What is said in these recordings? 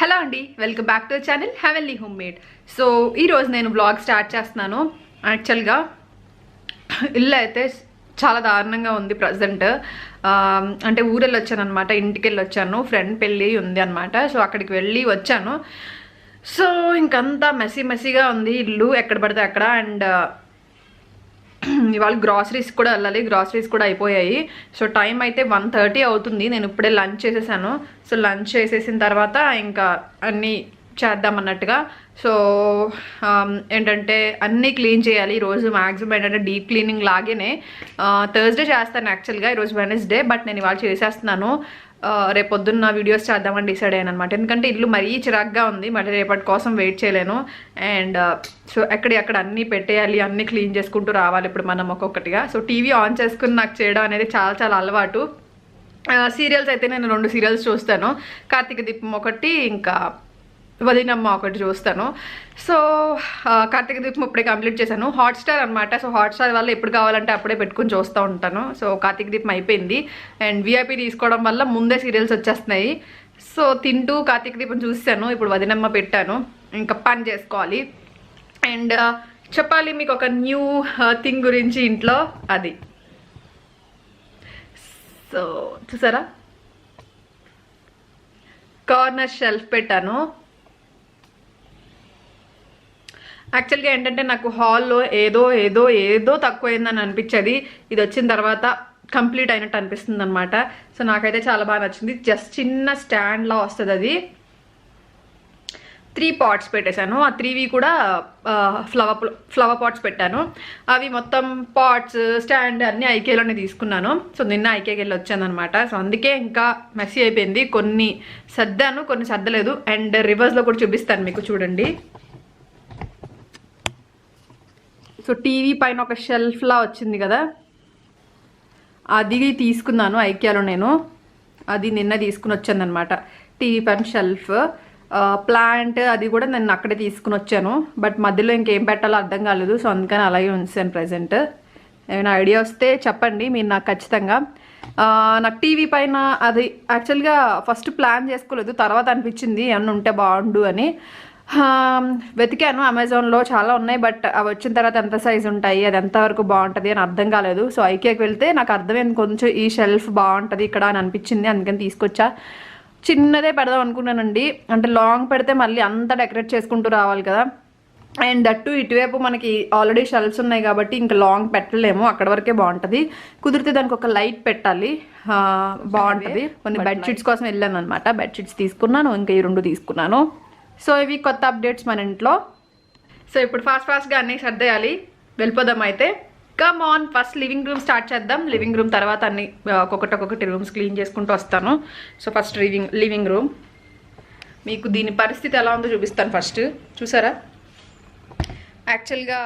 Hello అండి, welcome back to channel heavenly home made. So ఈరోజు నేను బ్లాగ్ స్టార్ట్ చేస్తున్నాను. యాక్చువల్గా ఇల్లు అయితే చాలా దారుణంగా ఉంది ప్రజెంట్. అంటే ఊరెళ్ళి వచ్చాను అనమాట, ఇంటికి వెళ్ళి వచ్చాను. ఫ్రెండ్ పెళ్ళి ఉంది అనమాట. సో అక్కడికి వెళ్ళి వచ్చాను. సో ఇంకంతా మెస్సీగా ఉంది ఇల్లు, ఎక్కడ పడితే అక్కడ. అండ్ ఇవాళ గ్రాసరీస్ కూడా వెళ్ళాలి, గ్రాసరీస్ కూడా అయిపోయాయి. సో టైం అయితే 1:30 అవుతుంది. నేను ఇప్పుడే లంచ్ చేసేసాను. సో లంచ్ చేసేసిన తర్వాత ఇంకా అన్నీ చేద్దామన్నట్టుగా. సో ఏంటంటే అన్నీ క్లీన్ చేయాలి ఈరోజు. మ్యాక్సిమం ఏంటంటే డీప్ క్లీనింగ్ లాగేనే థర్స్డే చేస్తాను యాక్చువల్గా, ఈరోజు వెనస్డే. బట్ నేను ఇవాళ చేసేస్తున్నాను. రేపు పొద్దున్న వీడియోస్ చేద్దామని డిసైడ్ అయ్యాను అనమాట. ఎందుకంటే ఇల్లు మరీ చిరాగ్గా ఉంది, మరి రేపటి కోసం వెయిట్ చేయలేను. అండ్ సో ఎక్కడెక్కడ అన్నీ పెట్టేయాలి, అన్నీ క్లీన్ చేసుకుంటూ రావాలి ఇప్పుడు మనం ఒక్కొక్కటిగా. సో టీవీ ఆన్ చేసుకుని నాకు చేయడం అనేది చాలా అలవాటు. సీరియల్స్ అయితే నేను 2 సీరియల్స్ చూస్తాను. కార్తీక దీపం ఒకటి, ఇంకా వదినమ్మ ఒకటి చూస్తాను. సో కార్తీక దీపం ఇప్పుడే కంప్లీట్ చేశాను. హాట్స్టార్ అనమాట. సో హాట్స్టార్ వల్ల ఎప్పుడు కావాలంటే అప్పుడే పెట్టుకుని చూస్తూ ఉంటాను. సో కార్తీక దీపం అయిపోయింది. అండ్ విఐపి తీసుకోవడం వల్ల ముందే సీరియల్స్ వచ్చేస్తున్నాయి. సో తింటూ కార్తీక దీపం చూసాను. ఇప్పుడు వదినమ్మ పెట్టాను, ఇంకా పని చేసుకోవాలి. అండ్ చెప్పాలి మీకు ఒక న్యూ థింగ్ గురించి ఇంట్లో. అది సో చూసారా, కార్నర్ షెల్ఫ్ పెట్టాను. యాక్చువల్గా ఏంటంటే నాకు హాల్లో ఏదో తక్కువైందని అనిపించేది. ఇది వచ్చిన తర్వాత కంప్లీట్ అయినట్టు అనిపిస్తుంది అనమాట. సో నాకైతే చాలా బాగా నచ్చింది. జస్ట్ చిన్న స్టాండ్లా వస్తుంది. అది 3 పాట్స్ పెట్టేశాను. ఆ 3వి కూడా ఫ్లవర్ పాట్స్ పెట్టాను. అవి మొత్తం పాట్స్ స్టాండ్ అన్నీ ఐకేలోనే తీసుకున్నాను. సో నిన్న ఐకేకి వెళ్ళి వచ్చాను అనమాట. సో అందుకే ఇంకా మెస్సీ అయిపోయింది. కొన్ని సర్దాను, కొన్ని సర్దలేదు. అండ్ రివర్స్లో కూడా చూపిస్తాను మీకు, చూడండి. సో టీవీ పైన ఒక షెల్ఫ్లా వచ్చింది కదా, అది తీసుకున్నాను ఐకియాలో నేను. అది నిన్న తీసుకుని వచ్చాను అనమాట. టీవీ పైన షెల్ఫ్, ప్లాంట్ అది కూడా నేను అక్కడే తీసుకుని వచ్చాను. బట్ మధ్యలో ఇంకేం పెట్టాలో అర్థం కాలేదు. సో అందుకని అలాగే ఉంచాను ప్రజెంట్. ఏమైనా ఐడియా వస్తే చెప్పండి మీరు నాకు ఖచ్చితంగా. నాకు టీవీ పైన అది యాక్చువల్గా ఫస్ట్ ప్లాన్ చేసుకోలేదు, తర్వాత అనిపించింది ఏమన్నా ఉంటే బాగుండు అని. వెతికాను అమెజాన్లో, చాలా ఉన్నాయి. బట్ అవి వచ్చిన తర్వాత ఎంత సైజు ఉంటాయి, అది ఎంతవరకు బాగుంటుంది అని అర్థం కాలేదు. సో ఐకియాకి వెళ్తే నాకు అర్థమైంది, కొంచెం ఈ షెల్ఫ్ బాగుంటుంది ఇక్కడ అని అనిపించింది. అందుకని తీసుకొచ్చా. చిన్నదే పెడదాం అనుకున్నానండి. అంటే లాంగ్ పెడితే మళ్ళీ అంతా డెకరేట్ చేసుకుంటూ రావాలి కదా. అండ్ దట్టు ఇటువైపు మనకి ఆల్రెడీ షెల్ఫ్స్ ఉన్నాయి కాబట్టి ఇంకా లాంగ్ పెట్టలేము, అక్కడ వరకే బాగుంటుంది. కుదిరితే దానికి ఒక లైట్ పెట్టాలి, బాగుంటుంది. కొన్ని బెడ్షీట్స్ కోసం వెళ్ళాను అనమాట. బెడ్షీట్స్ తీసుకున్నాను, ఇంకా ఈ 2 తీసుకున్నాను. సో ఇవి కొత్త అప్డేట్స్ మన ఇంట్లో. సో ఇప్పుడు ఫాస్ట్గా అన్నీ సర్దేయాలి, వెళ్ళిపోదాం అయితే. Come on, first living room start చేద్దాం. లివింగ్ రూమ్ తర్వాత అన్ని ఒక్కొక్కటి రూమ్స్ క్లీన్ చేసుకుంటూ వస్తాను. So first living room. మీకు దీని పరిస్థితి ఎలా ఉందో చూపిస్తాను. ఫస్ట్ చూసారా, యాక్చువల్గా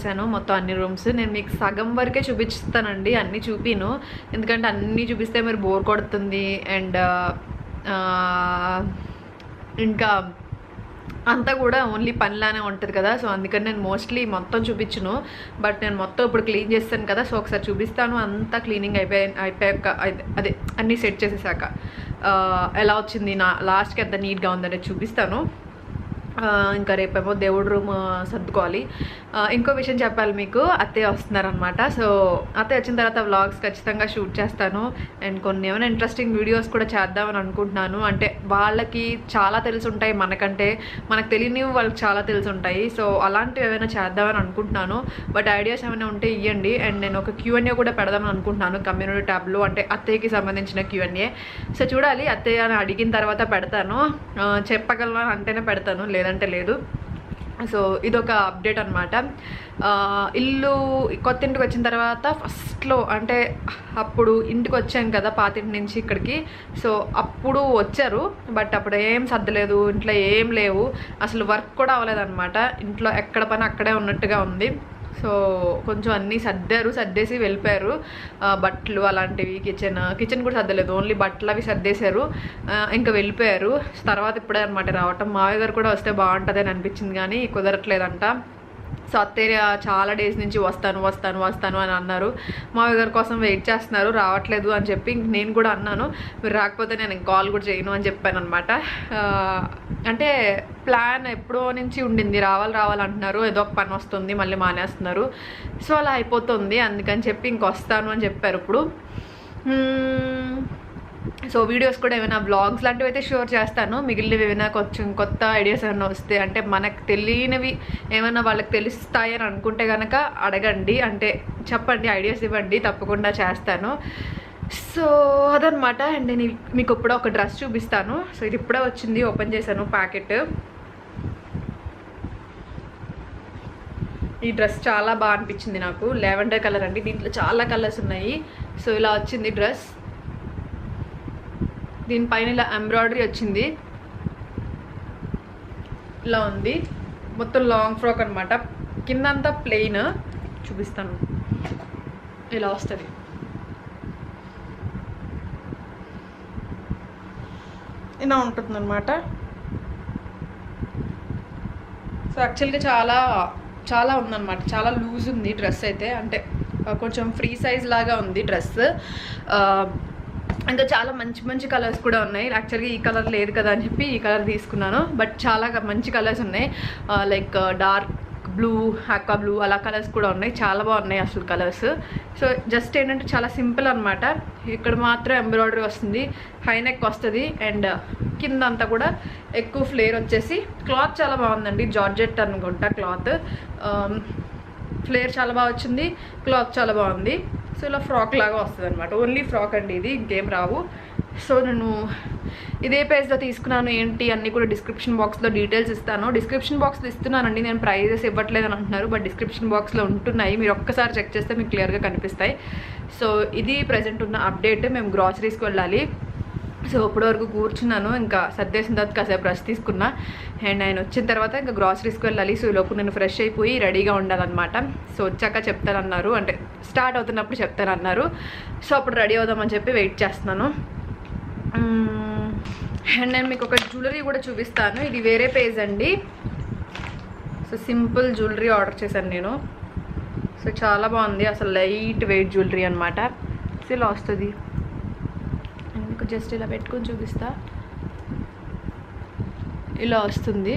చేసేసాను మొత్తం అన్ని రూమ్స్. నేను మీకు సగం వరకే చూపిస్తానండి, అన్నీ చూపిను, ఎందుకంటే అన్నీ చూపిస్తే మీరు బోర్ కొడుతుంది. అండ్ ఇంకా అంతా కూడా ఓన్లీ పనిలానే ఉంటుంది కదా. సో అందుకని నేను మోస్ట్లీ మొత్తం చూపించును. బట్ నేను మొత్తం ఇప్పుడు క్లీన్ చేస్తాను కదా, సో ఒకసారి చూపిస్తాను. అంతా క్లీనింగ్ అయిపోయాక అదే అన్నీ సెట్ చేసేసాక ఎలా వచ్చింది, నా లాస్ట్కి ఎంత నీట్గా ఉందనేది చూపిస్తాను. ఇంకా రేపేమో దేవుడు రూమ్ సర్దుకోవాలి. ఇంకో విషయం చెప్పాలి మీకు, అత్తయ్య వస్తున్నారనమాట. సో అత్తయ్య వచ్చిన తర్వాత వ్లాగ్స్ ఖచ్చితంగా షూట్ చేస్తాను. అండ్ కొన్ని ఏమైనా ఇంట్రెస్టింగ్ వీడియోస్ కూడా చేద్దామని అనుకుంటున్నాను. అంటే వాళ్ళకి చాలా తెలిసి ఉంటాయి మనకంటే, మనకు తెలియనివి వాళ్ళకి చాలా తెలిసి ఉంటాయి. సో అలాంటివి ఏమైనా చేద్దామని అనుకుంటున్నాను. బట్ ఐడియాస్ ఏమైనా ఉంటే ఇవ్వండి. అండ్ నేను ఒక Q&A కూడా పెడదామని అనుకుంటున్నాను కమ్యూనిటీ ట్యాబ్లో, అంటే అత్తయ్యకి సంబంధించిన Q&A. సో చూడాలి, అత్తయ్య అడిగిన తర్వాత పెడతాను. చెప్పగలను అంటేనే పెడతాను, లేదంటే లేదు. సో ఇదొక అప్డేట్ అనమాట. ఇల్లు కొత్త ఇంటికి వచ్చిన తర్వాత ఫస్ట్లో అంటే అప్పుడు ఇంటికి వచ్చాను కదా పాతింటి నుంచి ఇక్కడికి. సో అప్పుడు వచ్చారు, బట్ అప్పుడు ఏం సర్దలేదు, ఇంట్లో ఏం లేవు, అసలు వర్క్ కూడా అవ్వలేదన్నమాట. ఇంట్లో ఎక్కడ పని అక్కడే ఉన్నట్టుగా ఉంది. సో కొంచెం అన్నీ సర్దేసి వెళ్ళిపోయారు. బట్టలు అలాంటివి, కిచెన్ కూడా సర్దలేదు, ఓన్లీ బట్టలు అవి సర్దేశారు, ఇంకా వెళ్ళిపోయారు. తర్వాత ఇప్పుడే అనమాట రావటం. మావయ్య గారు కూడా వస్తే బాగుంటుంది అని అనిపించింది, కానీ కుదరట్లేదంట. సో అత్తయ్య చాలా డేస్ నుంచి వస్తాను అని అన్నారు. మావయ్య గారి కోసం వెయిట్ చేస్తున్నారు, రావట్లేదు అని చెప్పి నేను కూడా అన్నాను, మీరు రాకపోతే నేను కాల్ కూడా చేయను అని చెప్పాను అనమాట. అంటే ప్లాన్ ఎప్పుడో నుంచి ఉండింది, రావాలి అంటున్నారు, ఏదో ఒక పని వస్తుంది మళ్ళీ మానేస్తున్నారు. సో అలా అయిపోతుంది, అందుకని చెప్పి ఇంకొస్తాను అని చెప్పారు ఇప్పుడు. సో వీడియోస్ కూడా ఏమైనా వ్లాగ్స్ లాంటివి అయితే షేర్ చేస్తాను. మిగిలినవి ఏమైనా కొంచెం కొత్త ఐడియాస్ ఏమైనా వస్తే, అంటే మనకు తెలియనివి ఏమైనా వాళ్ళకి తెలుస్తాయని అనుకుంటే కనుక అడగండి, అంటే చెప్పండి, ఐడియాస్ ఇవ్వండి, తప్పకుండా చేస్తాను. సో అదనమాట. అండ్ నేను మీకు ఇప్పుడు ఒక డ్రెస్ చూపిస్తాను. సో ఇది ఇప్పుడే వచ్చింది, ఓపెన్ చేశాను ప్యాకెట్. ఈ డ్రెస్ చాలా బాగా అనిపించింది నాకు, లావెండర్ కలర్ అండి, దీంట్లో చాలా కలర్స్ ఉన్నాయి. సో ఇలా వచ్చింది డ్రెస్, దీనిపైన ఇలా ఎంబ్రాయిడరీ వచ్చింది, ఇలా ఉంది. మొత్తం లాంగ్ ఫ్రాక్ అనమాట, కిందంతా ప్లెయిన్. చూపిస్తాను, ఇలా వస్తుంది. ఇలా ఉంటుంది అనమాట. సో యాక్చువల్గా చాలా ఉందన్నమాట, చాలా లూజ్ ఉంది డ్రెస్ అయితే, అంటే కొంచెం ఫ్రీ సైజ్ లాగా ఉంది డ్రెస్. ఇంకా చాలా మంచి కలర్స్ కూడా ఉన్నాయి. యాక్చువల్గా ఈ కలర్ లేదు కదా అని చెప్పి ఈ కలర్ తీసుకున్నాను, బట్ చాలా మంచి కలర్స్ ఉన్నాయి. Like dark blue, aqua blue అలా కలర్స్ కూడా ఉన్నాయి, చాలా బాగున్నాయి అసలు కలర్స్. సో జస్ట్ ఏంటంటే చాలా సింపుల్ అనమాట. ఇక్కడ మాత్రం ఎంబ్రాయిడరీ వస్తుంది, హై నెక్ వస్తుంది, అండ్ కింద అంతా కూడా ఎక్కువ ఫ్లేర్ వచ్చేసి. క్లాత్ చాలా బాగుందండి, జార్జెట్ అనుకుంటా క్లాత్. ఫ్లేర్ చాలా బాగా వచ్చింది, క్లాత్ చాలా బాగుంది. సో ఇలా ఫ్రాక్ లాగా వస్తుంది అనమాట, ఓన్లీ ఫ్రాక్ అండి ఇది, ఇంకేం రావు. సో నేను ఇదే పేజ్లో తీసుకున్నాను, ఏంటి అన్నీ కూడా డిస్క్రిప్షన్ బాక్స్లో డీటెయిల్స్ ఇస్తాను. డిస్క్రిప్షన్ బాక్స్లో ఇస్తున్నానండి, నేను ప్రైజెస్ ఇవ్వట్లేదని అంటున్నారు, బట్ డిస్క్రిప్షన్ బాక్స్లో ఉంటున్నాయి, మీరు ఒక్కసారి చెక్ చేస్తే మీకు క్లియర్గా కనిపిస్తాయి. సో ఇది ప్రజెంట్ ఉన్న అప్డేట్. మేము గ్రాసరీస్కి వెళ్ళాలి. సో ఇప్పటివరకు కూర్చున్నాను, ఇంకా సర్దేసిన తర్వాత కాసేపు రెస్ట్ తీసుకున్నా. అండ్ ఆయన వచ్చిన తర్వాత ఇంకా గ్రాసరీస్కి వెళ్ళాలి. సో ఈలోపు నేను ఫ్రెష్ అయిపోయి రెడీగా ఉండాలన్నమాట. సో వచ్చాక చెప్తానన్నారు, అంటే స్టార్ట్ అవుతున్నప్పుడు చెప్తానన్నారు. సో అప్పుడు రెడీ అవుదామని చెప్పి వెయిట్ చేస్తున్నాను. అండ్ నేను మీకు ఒక జ్యువెలరీ కూడా చూపిస్తాను, ఇది వేరే పేజ్ అండి. సో సింపుల్ జ్యువెలరీ ఆర్డర్ చేశాను నేను. సో చాలా బాగుంది, అసలు లైట్ వెయిట్ జ్యువెలరీ అనమాట. సో ఇలా వస్తుంది, జస్ట్ ఇలా పెట్టుకొని చూపిస్తా, ఇలా వస్తుంది.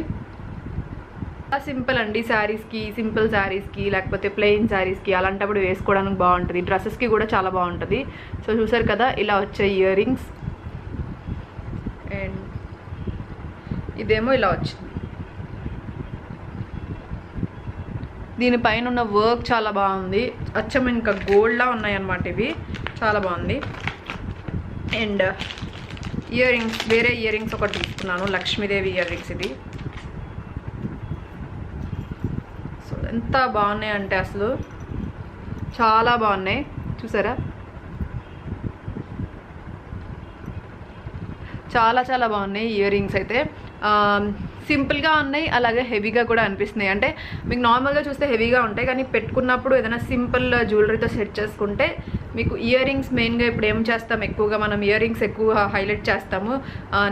సింపుల్ అండి, శారీస్కి, సింపుల్ శారీస్కి లేకపోతే ప్లెయిన్ శారీస్కి అలాంటప్పుడు వేసుకోవడానికి బాగుంటుంది, డ్రెస్సెస్కి కూడా చాలా బాగుంటుంది. సో చూసారు కదా, ఇలా వచ్చే ఇయర్ రింగ్స్, అండ్ ఇదేమో ఇలా వచ్చింది. దీనిపైన ఉన్న వర్క్ చాలా బాగుంది, అచ్చం ఇంకా గోల్డ్లా ఉన్నాయి అన్నమాట, ఇవి చాలా బాగుంది. అండ్ ఇయర్ రింగ్స్, వేరే ఇయర్ రింగ్స్ ఒకటి తీసుకున్నాను, లక్ష్మీదేవి ఇయర్ రింగ్స్. ఇది సో ఎంత బాగున్నాయి అంటే అసలు చాలా బాగున్నాయి, చూసారా, చాలా బాగున్నాయి ఇయర్ రింగ్స్ అయితే. సింపుల్గా ఉన్నాయి, అలాగే హెవీగా కూడా అనిపిస్తున్నాయి. అంటే మీకు నార్మల్గా చూస్తే హెవీగా ఉంటాయి, కానీ పెట్టుకున్నప్పుడు ఏదైనా సింపుల్ జ్యువెలరీతో సెట్ చేసుకుంటే మీకు ఇయర్ రింగ్స్ మెయిన్గా ఇప్పుడు ఏం చేస్తాం, ఎక్కువగా మనం ఇయర్ రింగ్స్ ఎక్కువ హైలైట్ చేస్తాము,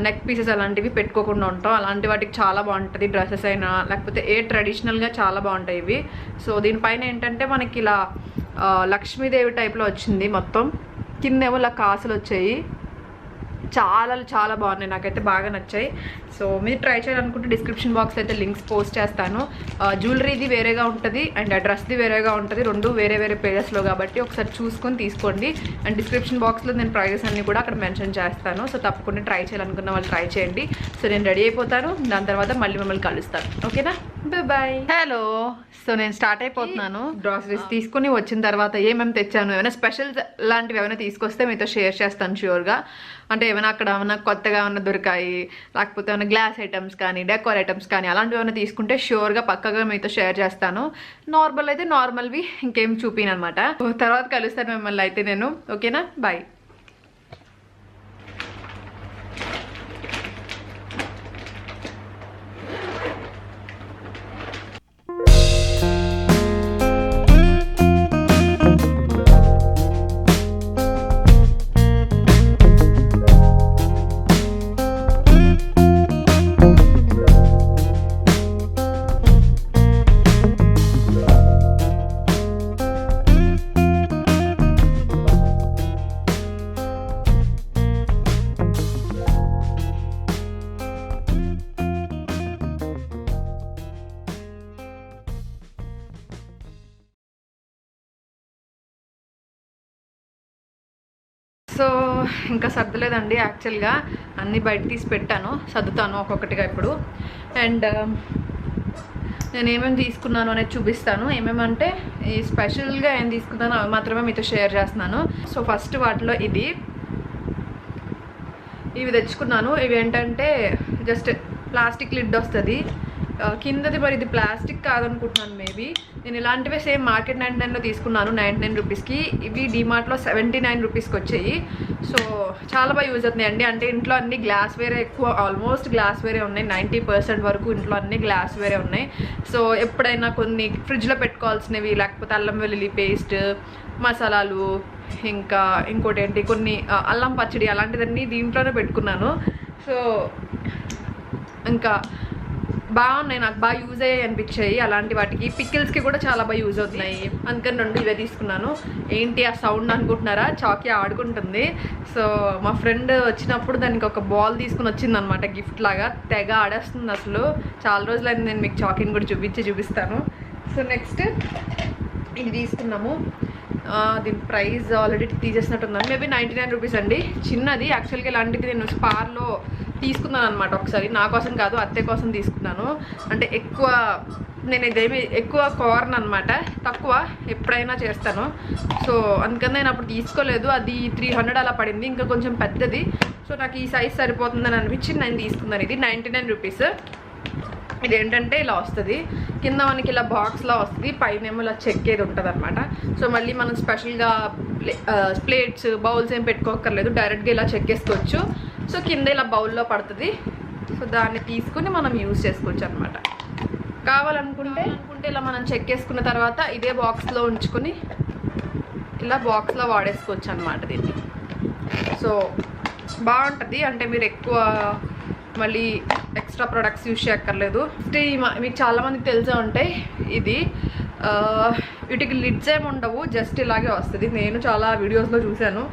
నెక్ పీసెస్ అలాంటివి పెట్టుకోకుండా ఉంటాం. అలాంటి వాటికి చాలా బాగుంటుంది. డ్రెస్సెస్ అయినా లేకపోతే ట్రెడిషనల్గా చాలా బాగుంటాయి ఇవి. సో దీనిపైన ఏంటంటే మనకి ఇలా లక్ష్మీదేవి టైప్లో వచ్చింది, మొత్తం కిందేమో ఇలా కాసులు వచ్చాయి. చాలా చాలా బాగున్నాయి, నాకైతే బాగా నచ్చాయి. సో మీరు ట్రై చేయాలనుకుంటే డిస్క్రిప్షన్ బాక్స్ అయితే లింక్స్ పోస్ట్ చేస్తాను. జ్యువెలరీది వేరేగా ఉంటుంది అండ్ డ్రెస్ది వేరేగా ఉంటుంది, రెండు వేరే వేరే పేజెస్లో కాబట్టి ఒకసారి చూసుకొని తీసుకోండి. అండ్ డిస్క్రిప్షన్ బాక్స్లో నేను ప్రైజెస్ అన్నీ కూడా అక్కడ మెన్షన్ చేస్తాను. సో తప్పకుండా ట్రై చేయాలనుకున్న వాళ్ళు ట్రై చేయండి. సో నేను రెడీ అయిపోతాను, దాని తర్వాత మళ్ళీ మిమ్మల్ని కలుస్తాను. ఓకేనా, బాయ్. హలో, సో నేను స్టార్ట్ అయిపోతున్నాను. గ్రాసరీస్ తీసుకుని వచ్చిన తర్వాత ఏమేమి తెచ్చాను, ఏమైనా స్పెషల్ లాంటివి ఏమైనా తీసుకొస్తే మీతో షేర్ చేస్తాను ష్యూర్గా. అంటే ఏమైనా అక్కడ ఏమైనా కొత్తగా ఏమైనా దొరికాయి, లేకపోతే ఏమైనా గ్లాస్ ఐటమ్స్ కానీ డెకోర్ ఐటమ్స్ కానీ అలాంటివి ఏమైనా తీసుకుంటే ష్యూర్గా పక్కగా మీతో షేర్ చేస్తాను. నార్మల్ అయితే నార్మల్వి, ఇంకేం చూపిను అనమాట. తర్వాత కలుస్తాను మిమ్మల్ని అయితే నేను. ఓకేనా, బాయ్. సో ఇంకా సర్దలేదండి, యాక్చువల్గా అన్నీ బయట తీసి పెట్టాను, సర్దుతాను ఒక్కొక్కటిగా ఇప్పుడు. అండ్ నేను ఏమేమి తీసుకున్నాను అనేది చూపిస్తాను. ఏమేమంటే ఈ స్పెషల్గా ఏం తీసుకున్నానో అవి మాత్రమే మీతో షేర్ చేస్తున్నాను. సో ఫస్ట్ వాటిలో ఇవి తెచ్చుకున్నాను. ఇవి ఏంటంటే జస్ట్ ప్లాస్టిక్ లిడ్ వస్తుంది కిందది, మరి ఇది ప్లాస్టిక్ కాదనుకుంటున్నాను మేబీ. నేను ఇలాంటివే సేమ్ మార్కెట్ 99లో తీసుకున్నాను 99 రూపీస్కి. ఇవి డిమార్ట్లో 79 రూపీస్కి వచ్చాయి. సో చాలా బాగా యూజ్ అవుతున్నాయండి. అంటే ఇంట్లో అన్ని గ్లాస్ వేరే ఎక్కువ, ఆల్మోస్ట్ గ్లాస్ వేరే ఉన్నాయి. 90% వరకు ఇంట్లో అన్ని గ్లాస్ వేరే ఉన్నాయి. సో ఎప్పుడైనా కొన్ని ఫ్రిడ్జ్లో పెట్టుకోవాల్సినవి, లేకపోతే అల్లం వెల్లుల్లి పేస్ట్, మసాలాలు, ఇంకా ఇంకోటి ఏంటి కొన్ని అల్లం పచ్చడి అలాంటివన్నీ దీంట్లోనే పెట్టుకున్నాను. సో ఇంకా బాగున్నాయి, నాకు బాగా యూజ్ అయ్యాయి అనిపించాయి. అలాంటి వాటికి పికిల్స్కి కూడా చాలా బాగా యూజ్ అవుతున్నాయి. అందుకని 2 ఇవే తీసుకున్నాను. ఏంటి ఆ సౌండ్ అనుకుంటున్నారా, చాకీ ఆడుకుంటుంది. సో మా ఫ్రెండ్ వచ్చినప్పుడు దానికి ఒక బాల్ తీసుకుని వచ్చిందనమాట గిఫ్ట్ లాగా. తెగ ఆడేస్తుంది అసలు. చాలా రోజులైంది నేను మీకు చాకీని కూడా చూపిస్తాను. సో నెక్స్ట్ ఇది తీసుకున్నాము. దీని ప్రైస్ ఆల్రెడీ తీసేసినట్టుందని, మేబీ 99 రూపీస్ అండి. చిన్నది యాక్చువల్గా. ఇలాంటిది నేను స్పార్లో తీసుకున్నాను అనమాట ఒకసారి. నా కోసం కాదు, అత్తయ్య కోసం తీసుకున్నాను. అంటే నేను ఇదేమి ఎక్కువ కార్న్ అనమాట, తక్కువ ఎప్పుడైనా చేస్తాను. సో అందుకని నేను అప్పుడు తీసుకోలేదు. అది 300 అలా పడింది, ఇంకా కొంచెం పెద్దది. సో నాకు ఈ సైజ్ సరిపోతుందని అనిపించి నేను తీసుకున్నాను. ఇది 99 రూపీస్. ఇదేంటంటే ఇలా వస్తుంది, కింద మనకి ఇలా బాక్స్లా వస్తుంది, పైన ఏమో ఇలా చెక్కేది ఉంటుంది అనమాట. సో మళ్ళీ మనం స్పెషల్గా ప్లేట్స్ బౌల్స్ ఏం పెట్టుకోక్కర్లేదు, డైరెక్ట్గా ఇలా చెక్కేసుకోవచ్చు. సో కింద ఇలా బౌల్లో పడుతుంది. సో దాన్ని తీసుకుని మనం యూజ్ చేసుకోవచ్చు అనమాట. కావాలనుకుంటే ఇలా మనం చెక్కేసుకున్న తర్వాత ఇదే బాక్స్లో ఉంచుకొని ఇలా బాక్స్లో వాడేసుకోవచ్చు అనమాట దీన్ని. సో బాగుంటుంది. అంటే మీరు ఎక్కువ మళ్ళీ ఎక్స్ట్రా ప్రొడక్ట్స్ యూజ్ చేయక్కర్లేదు. మీకు చాలామందికి తెలిసే ఉంటాయి. ఇది వీటికి లిడ్స్ ఏమి ఉండవు, జస్ట్ ఇలాగే వస్తుంది. నేను చాలా వీడియోస్లో చూశాను.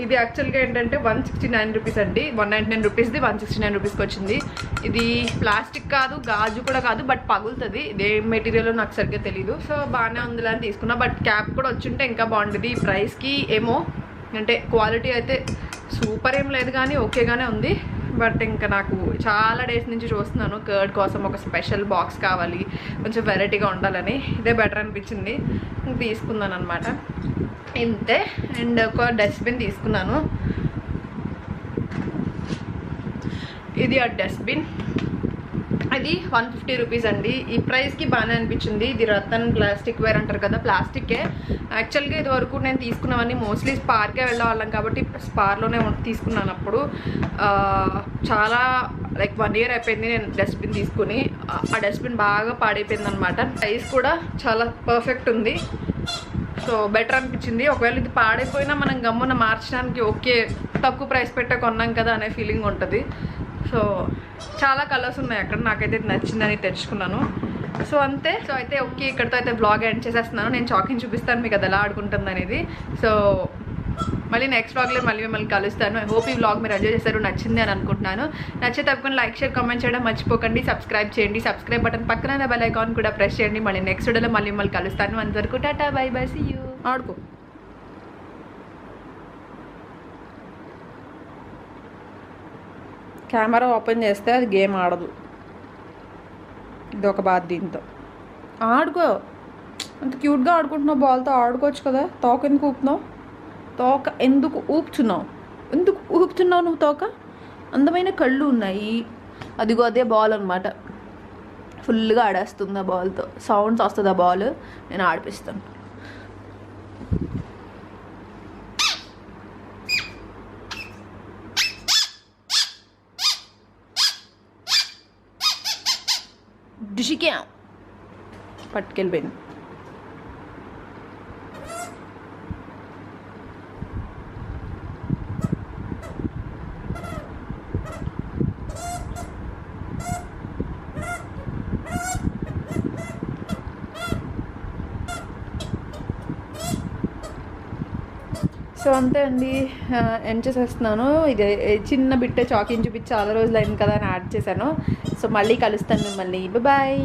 ఇది యాక్చువల్గా ఏంటంటే 169 రూపీస్ అండి. 199 రూపీస్ది 169 రూపీస్కి వచ్చింది. ఇది ప్లాస్టిక్ కాదు, గాజు కూడా కాదు, బట్ పగులుతుంది. ఇదే మెటీరియల్ నాకు సరిగ్గా తెలీదు. సో బాగానే ఉందిలే అని తీసుకున్నా. బట్ క్యాప్ కూడా వచ్చుంటే ఇంకా బాగుంటుంది. ఈ ప్రైస్కి ఏమో, అంటే క్వాలిటీ అయితే సూపర్ ఏం లేదు కానీ ఓకేగానే ఉంది. బట్ ఇంకా నాకు చాలా డేస్ నుంచి చూస్తున్నాను కర్డ్ కోసం ఒక స్పెషల్ బాక్స్ కావాలి, కొంచెం వెరైటీగా ఉండాలని. ఇదే బెటర్ అనిపించింది, తీసుకున్నాను అనమాట. ఇంతే. అండ్ ఒక డస్ట్బిన్ తీసుకున్నాను. ఇది ఆ డస్ట్బిన్. అది 150 రూపీస్ అండి. ఈ ప్రైస్కి బాగానే అనిపించింది. ఇది రతన్ ప్లాస్టిక్ వేర్ అంటారు కదా, ప్లాస్టిక్కే. యాక్చువల్గా ఇది వరకు నేను తీసుకున్నవన్నీ మోస్ట్లీ స్పార్కే వెళ్ళేవాళ్ళం కాబట్టి స్పార్లోనే తీసుకున్నాను. అప్పుడు చాలా లైక్ 1 ఇయర్ అయిపోయింది నేను డస్ట్బిన్ తీసుకుని. ఆ డస్ట్బిన్ బాగా పాడైపోయింది అనమాట. ప్రైస్ కూడా చాలా పర్ఫెక్ట్ ఉంది. సో బెటర్ అనిపించింది. ఒకవేళ ఇది పాడైపోయినా మనం గమ్మున మార్చడానికి ఓకే, తక్కువ ప్రైస్ పెట్టే కొన్నాం కదా అనే ఫీలింగ్ ఉంటుంది. సో చాలా కలర్స్ ఉన్నాయి అక్కడ. నాకైతే నచ్చిందని తెచ్చుకున్నాను. సో అంతే. సో అయితే ఓకే, ఇక్కడితో అయితే బ్లాగ్ ఎండ్ చేసేస్తున్నాను. నేను చాకింగ్ చూపిస్తాను మీకు అది ఎలా ఆడుకుంటుంది అనేది. సో మళ్ళీ నెక్స్ట్ బ్లాగ్లో మళ్ళీ మిమ్మల్ని కలుస్తాను. ఐ హోప్ ఈ బ్లాగ్ మీరు ఎంజాయ్ చేశారు, నచ్చింది అని అనుకుంటున్నాను. నచ్చితే తప్పకుండా లైక్, షేర్, కామెంట్ చేయడం మర్చిపోకండి. సబ్స్క్రైబ్ చేయండి. సబ్స్క్రైబ్ బటన్ పక్కన బెల్ ఐకాన్ కూడా ప్రెస్ చేయండి. మళ్ళీ నెక్స్ట్ వీడియోలో మళ్ళీ మిమ్మల్ని కలుస్తాను. అంతవరకు టాటా, బై బై, సీ యూ. ఆడుకో. కెమెరా ఓపెన్ చేస్తే అది గేమ్ ఆడదు. ఇది ఒక బాధ. దీంతో ఆడుకో. అంత క్యూట్గా ఆడుకుంటున్నావు బాల్తో, ఆడుకోవచ్చు కదా. తోక ఎందుకు ఊపుతున్నావు? తోక ఎందుకు ఊపుతున్నావు? ఎందుకు ఊపుతున్నావు నువ్వు? తోక అందమైన కళ్ళు ఉన్నాయి. అదిగో అదే బాల్ అనమాట. ఫుల్గా ఆడేస్తుంది ఆ బాల్తో. సౌండ్స్ వస్తుంది ఆ బాల్. నేను ఆడిపిస్తాను. డిషికా పట్టుకెళ్ళిపోయింది. సో అంతే అండి, ఎండ్ చేసేస్తున్నాను. ఇది చిన్న బిట్టే చాకింగ్ చూపించి చాలా రోజులు అయింది కదా అని యాడ్ చేశాను. సో మళ్ళీ కలుస్తాను మిమ్మల్ని. బాయ్.